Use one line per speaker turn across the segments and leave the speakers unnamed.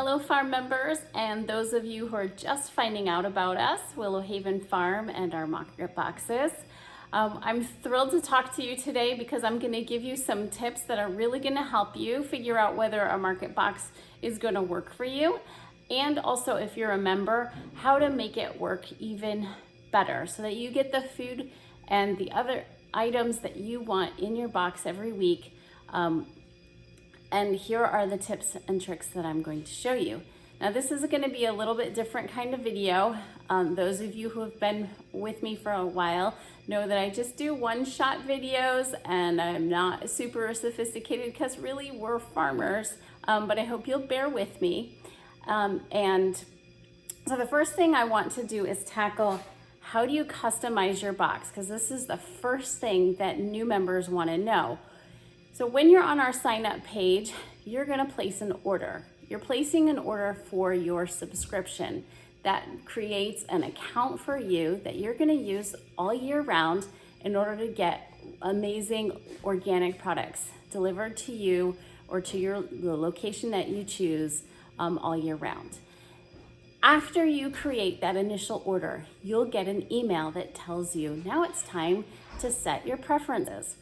Hello farm members and those of you who are just finding out about us, Willow Haven Farm and our market boxes. I'm thrilled to talk to you today because I'm going to give you some tips that are really going to help you figure out whether a market box is going to work for you, and also if you're a member, how to make it work even better so that you get the food and the other items that you want in your box every week. And here are the tips and tricks that I'm going to show you. Now this is going to be a little bit different kind of video. Those of you who have been with me for a while know that I just do one-shot videos and I'm not super sophisticated because really we're farmers, but I hope you'll bear with me. And so the first thing I want to do is tackle how do you customize your box, because this is the first thing that new members want to know. So when you're on our sign up page, you're going to place an order. You're placing an order for your subscription. That creates an account for you that you're going to use all year round in order to get amazing organic products delivered to you or to the location that you choose all year round. After you create that initial order, you'll get an email that tells you now it's time to set your preferences.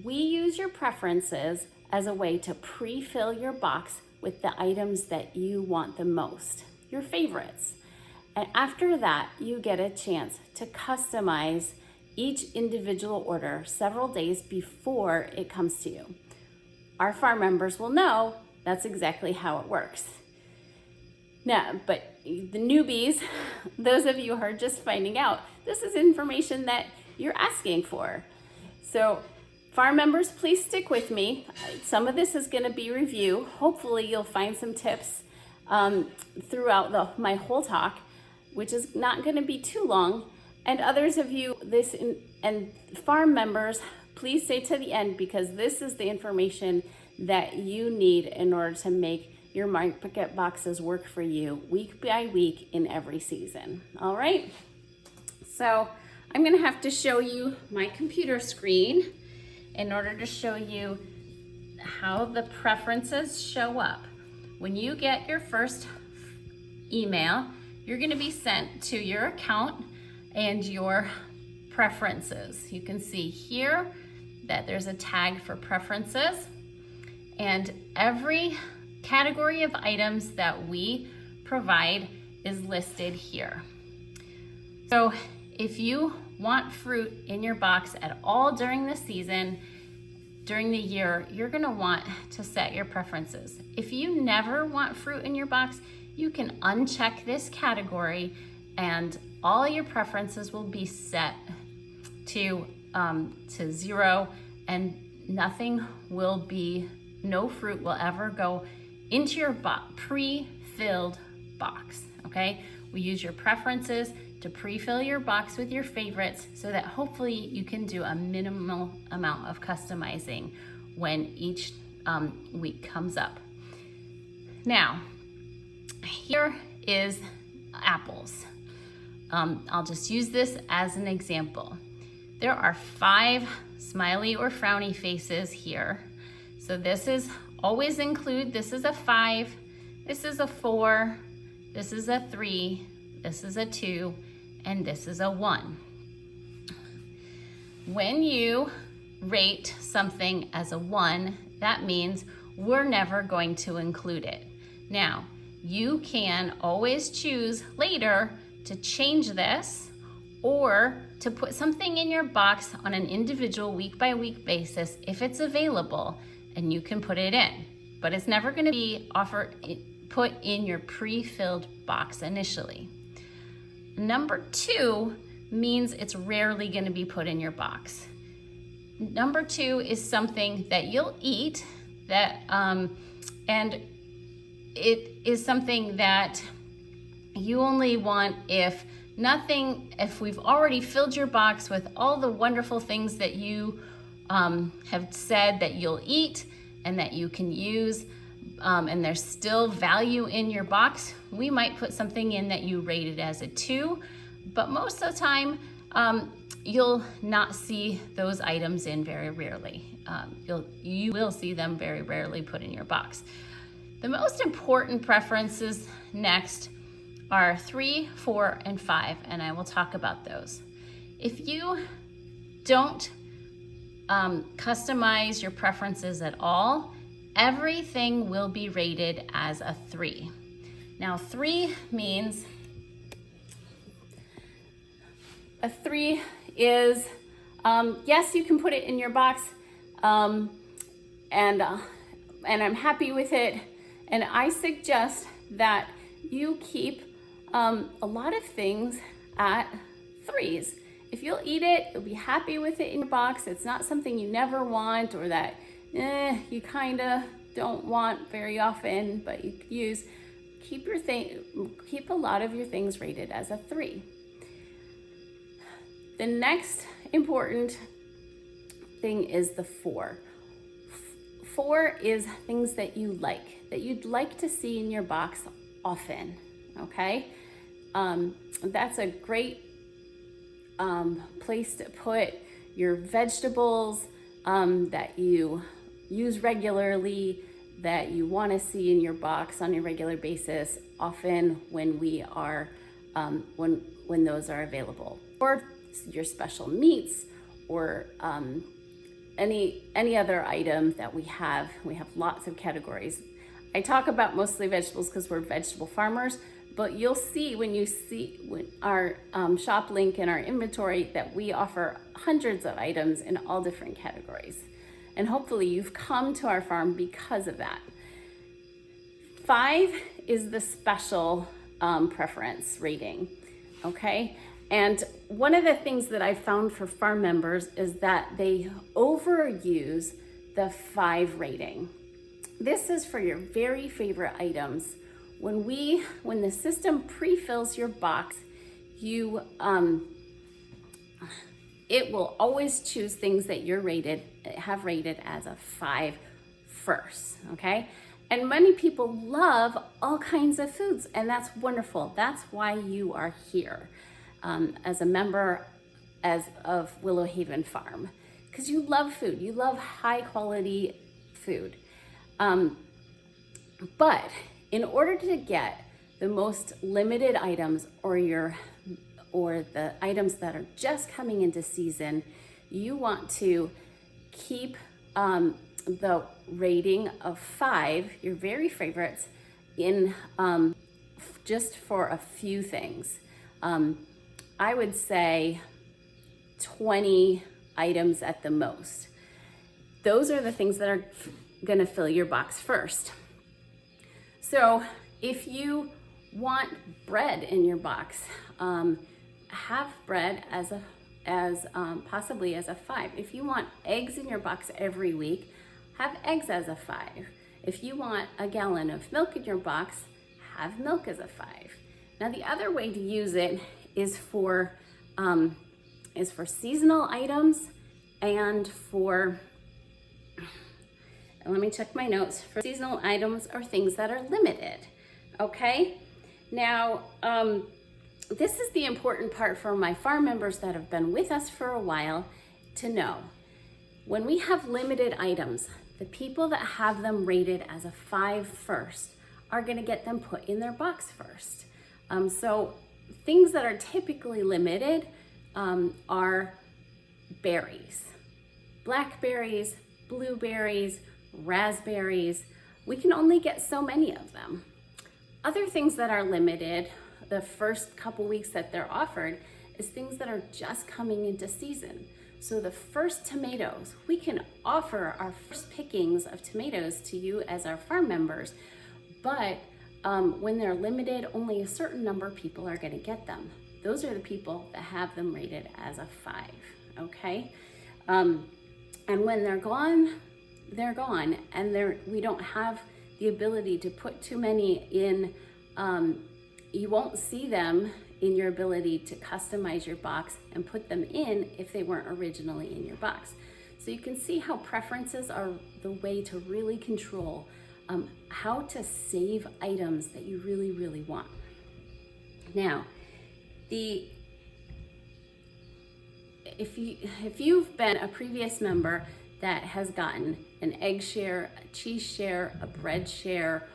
We use your preferences as a way to pre-fill your box with the items that you want the most, your favorites. And after that, you get a chance to customize each individual order several days before it comes to you. Our farm members will know that's exactly how it works. Now, but the newbies, those of you who are just finding out, this is information that you're asking for. So farm members, please stick with me. Some of this is going to be review. Hopefully you'll find some tips throughout my whole talk, which is not going to be too long. And others of you, and farm members, please stay to the end because this is the information that you need in order to make your market boxes work for you week by week in every season. All right. So I'm going to have to show you my computer screen in order to show you how the preferences show up. When you get your first email, you're going to be sent to your account and your preferences. You can see here that there's a tag for preferences, and every category of items that we provide is listed here. So if you want fruit in your box at all during the season, during the year, you're gonna want to set your preferences. If you never want fruit in your box, you can uncheck this category and all your preferences will be set to 0, and no fruit will ever go into your pre-filled box, okay? We use your preferences to pre-fill your box with your favorites so that hopefully you can do a minimal amount of customizing when each week comes up. Now, here is apples. I'll just use this as an example. There are 5 smiley or frowny faces here. So this is always include, this is a 5, this is a 4, this is a 3, this is a 2, and this is a 1. When you rate something as a 1, that means we're never going to include it. Now, you can always choose later to change this or to put something in your box on an individual week by week basis if it's available, and you can put it in, but it's never going to be put in your pre-filled box initially. Number 2 means it's rarely going to be put in your box. Number 2 is something that you'll eat and it is something that you only want if we've already filled your box with all the wonderful things that you have said that you'll eat and that you can use, and there's still value in your box, we might put something in that you rated as a 2, but most of the time you'll not see those items in very rarely. You will see them very rarely put in your box. The most important preferences next are 3, 4, and 5, and I will talk about those. If you don't customize your preferences at all, everything will be rated as a 3. Now 3 means, a 3 is, yes, you can put it in your box, and I'm happy with it. And I suggest that you keep a lot of things at 3s. If you'll eat it, you'll be happy with it in your box. It's not something you never want or that you kind of don't want very often, but you could use. Keep a lot of your things rated as a 3. The next important thing is the 4. 4 is things that you like, that you'd like to see in your box often, okay? That's a great place to put your vegetables that you use regularly, that you want to see in your box on a regular basis, often when we are when those are available, or your special meats, or any other item that we have. We have lots of categories. I talk about mostly vegetables because we're vegetable farmers, but you'll see when our shop link in our inventory that we offer hundreds of items in all different categories. And hopefully you've come to our farm because of that. 5 is the special preference rating, okay? And one of the things that I found for farm members is that they overuse the 5 rating. This is for your very favorite items. When the system pre-fills your box, it will always choose things that you're have rated as a 5 first, okay? And many people love all kinds of foods, and that's wonderful. That's why you are here as a member of Willow Haven Farm, because you love food. You love high quality food. But in order to get the most limited items, or the items that are just coming into season, you want to keep the rating of 5, your very favorites, in just for a few things. I would say 20 items at the most. Those are the things that are gonna fill your box first. So if you want bread in your box, have bread as possibly as a 5. If you want eggs in your box every week, have eggs as a 5. If you want a gallon of milk in your box, have milk as a 5. Now the other way to use it is for seasonal items and for, let me check my notes, for seasonal items or things that are limited, okay? Now, this is the important part for my farm members that have been with us for a while to know. When we have limited items, the people that have them rated as a 5 first are gonna get them put in their box first. So things that are typically limited are berries, blackberries, blueberries, raspberries. We can only get so many of them. Other things that are limited, the first couple weeks that they're offered, is things that are just coming into season. So the first tomatoes, we can offer our first pickings of tomatoes to you as our farm members, but when they're limited, only a certain number of people are gonna get them. Those are the people that have them rated as a 5, okay? And when they're gone, and we don't have the ability to put too many in. You won't see them in your ability to customize your box and put them in if they weren't originally in your box. So you can see how preferences are the way to really control how to save items that you really, really want. Now, if you've been a previous member that has gotten an egg share, a cheese share, a bread share,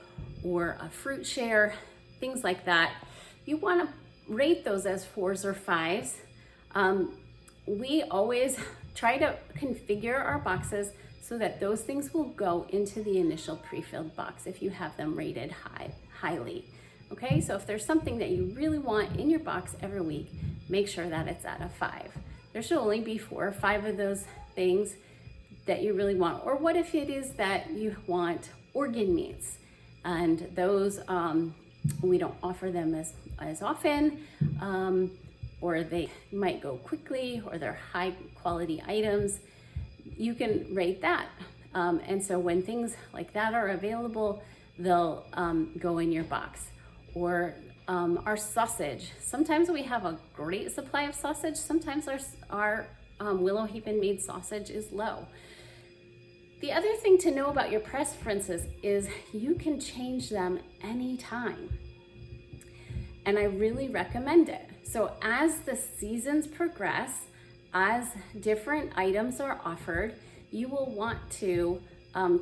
or a fruit share, things like that, you want to rate those as 4s or 5s. We always try to configure our boxes so that those things will go into the initial pre-filled box if you have them rated highly. Okay, so if there's something that you really want in your box every week, make sure that it's at a 5. There should only be 4 or 5 of those things that you really want. Or what if it is that you want organ meats, and those we don't offer them as often, or they might go quickly, or they're high quality items. You can rate that. And so when things like that are available, they'll go in your box. Or our sausage. Sometimes we have a great supply of sausage. Sometimes our Willow Haven made sausage is low. The other thing to know about your preferences is you can change them anytime. And I really recommend it. So as the seasons progress, as different items are offered, you will want to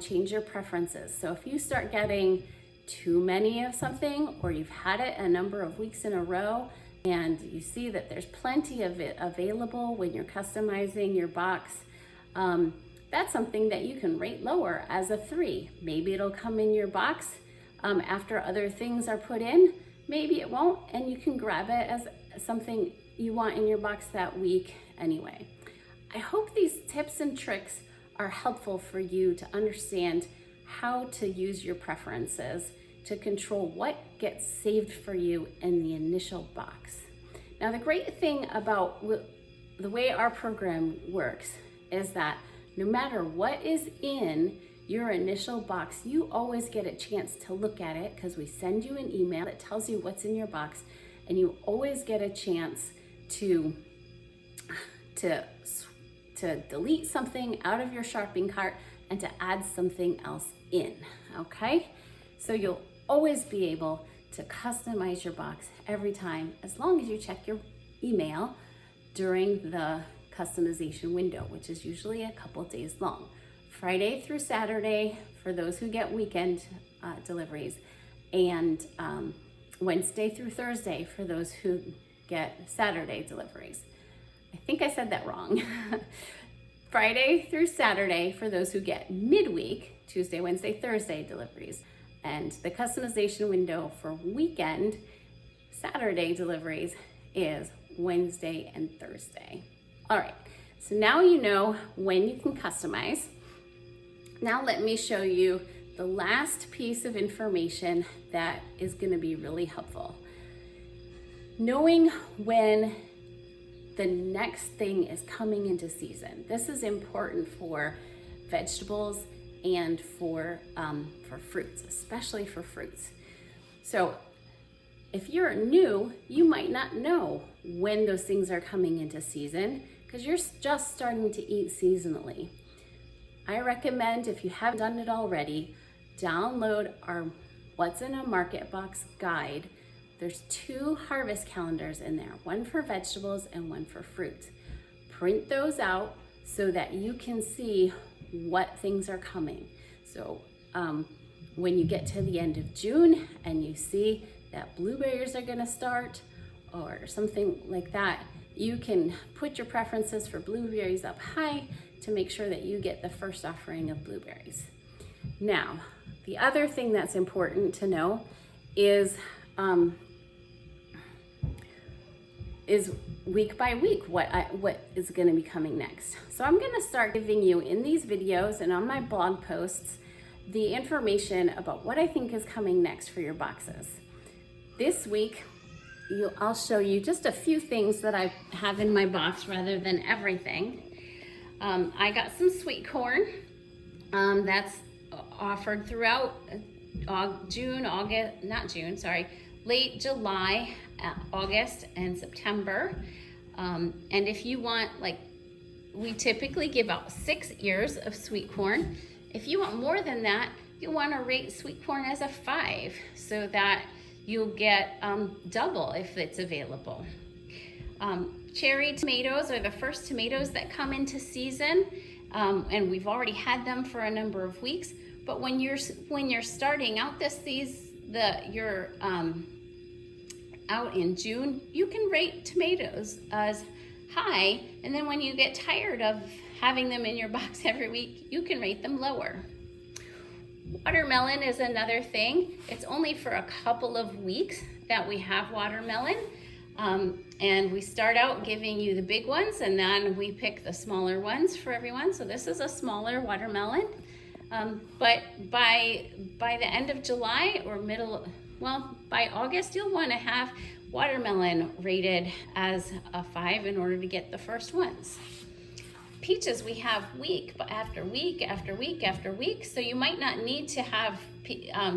change your preferences. So if you start getting too many of something, or you've had it a number of weeks in a row, and you see that there's plenty of it available when you're customizing your box, that's something that you can rate lower as a 3. Maybe it'll come in your box after other things are put in. Maybe it won't, and you can grab it as something you want in your box that week anyway. I hope these tips and tricks are helpful for you to understand how to use your preferences to control what gets saved for you in the initial box. Now, the great thing about the way our program works is that no matter what is in your initial box, you always get a chance to look at it, because we send you an email that tells you what's in your box, and you always get a chance to delete something out of your shopping cart and to add something else in, okay? So you'll always be able to customize your box every time, as long as you check your email during the customization window, which is usually a couple days long. Friday through Saturday for those who get weekend deliveries, and Wednesday through Thursday for those who get Saturday deliveries. I think I said that wrong. Friday through Saturday for those who get midweek, Tuesday, Wednesday, Thursday deliveries. And the customization window for weekend Saturday deliveries is Wednesday and Thursday. All right, so now you know when you can customize. Now let me show you the last piece of information that is going to be really helpful. Knowing when the next thing is coming into season. This is important for vegetables and for fruits, especially for fruits. So if you're new, you might not know when those things are coming into season, because you're just starting to eat seasonally. I recommend, if you haven't done it already, download our What's in a Market Box guide. There's 2 harvest calendars in there, one for vegetables and one for fruit. Print those out so that you can see what things are coming. So when you get to the end of June and you see that blueberries are gonna start or something like that, you can put your preferences for blueberries up high to make sure that you get the first offering of blueberries. Now, the other thing that's important to know is week by week what is going to be coming next. So I'm going to start giving you in these videos and on my blog posts the information about what I think is coming next for your boxes. This week, I'll show you just a few things that I have in my box rather than everything. I got some sweet corn that's offered throughout late July, August, and September. And if you want, we typically give out 6 ears of sweet corn. If you want more than that, you want to rate sweet corn as a 5 so that you'll get double if it's available. Cherry tomatoes are the first tomatoes that come into season, and we've already had them for a number of weeks. But when you're starting out you're out in June, you can rate tomatoes as high, and then when you get tired of having them in your box every week, you can rate them lower. Watermelon is another thing. It's only for a couple of weeks that we have watermelon. And we start out giving you the big ones, and then we pick the smaller ones for everyone. So this is a smaller watermelon. But by the end of July or by August, you'll want to have watermelon rated as a 5 in order to get the first ones. Peaches, we have week after week after week after week, so you might not need to have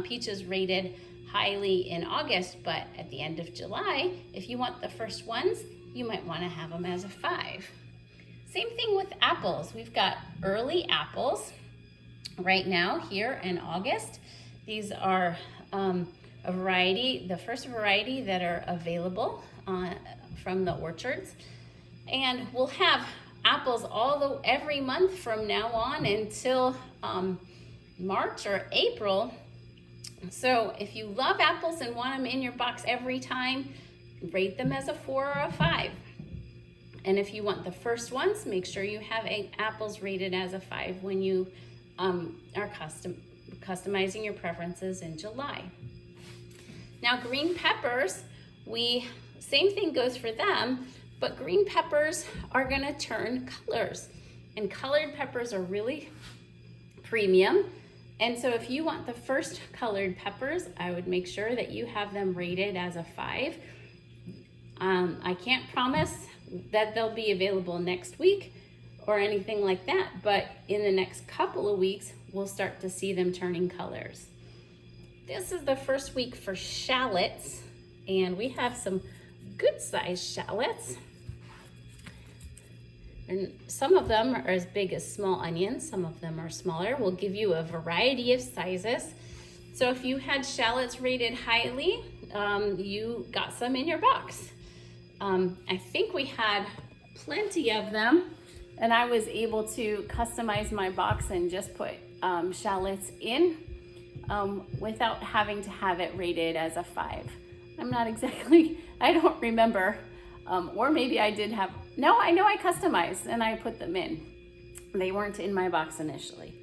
peaches rated highly in August, but at the end of July, if you want the first ones, you might want to have them as a 5. Same thing with apples. We've got early apples right now here in August. These are the first variety that are available from the orchards, and we'll have apples every month from now on until March or April. So if you love apples and want them in your box every time, rate them as a 4 or a 5. And if you want the first ones, make sure you have apples rated as a 5 when you are customizing your preferences in July. Now green peppers, same thing goes for them, but green peppers are gonna turn colors, and colored peppers are really premium. And so if you want the first colored peppers, I would make sure that you have them rated as a 5. I can't promise that they'll be available next week or anything like that, but in the next couple of weeks, we'll start to see them turning colors. This is the first week for shallots, and we have some good sized shallots. And some of them are as big as small onions, some of them are smaller. We'll give you a variety of sizes. So if you had shallots rated highly, you got some in your box. I think we had plenty of them, and I was able to customize my box and just put shallots in without having to have it rated as a 5. I don't remember. Or maybe I did have, no, I know I customized and I put them in. They weren't in my box initially.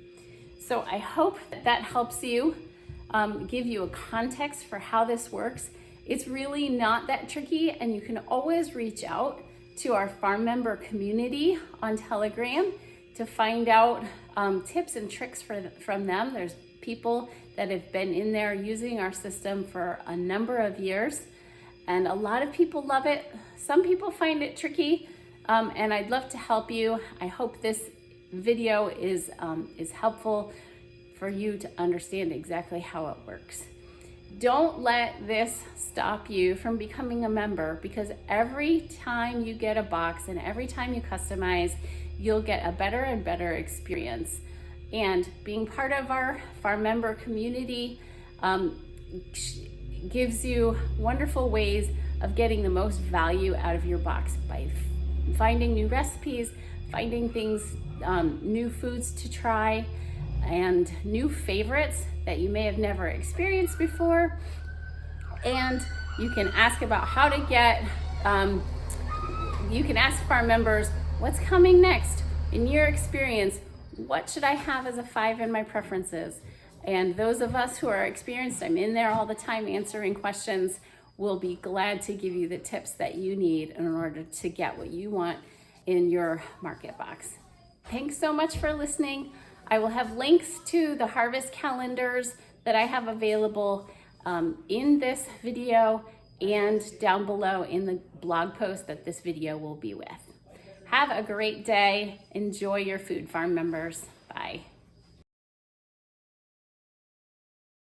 So I hope that helps you, give you a context for how this works. It's really not that tricky, and you can always reach out to our farm member community on Telegram to find out tips and tricks from them. There's people that have been in there using our system for a number of years, and a lot of people love it. Some people find it tricky, and I'd love to help you. I hope this video is helpful for you to understand exactly how it works. Don't let this stop you from becoming a member, because every time you get a box and every time you customize, you'll get a better and better experience. And being part of our farm member community gives you wonderful ways of getting the most value out of your box by finding new recipes, finding things, new foods to try, and new favorites that you may have never experienced before. And you can ask about how to get, you can ask farm members, what's coming next? In your experience, what should I have as a 5 in my preferences? And those of us who are experienced, I'm in there all the time answering questions, will be glad to give you the tips that you need in order to get what you want in your market box. Thanks so much for listening. I will have links to the harvest calendars that I have available in this video and down below in the blog post that this video will be with. Have a great day. Enjoy your food, farm members.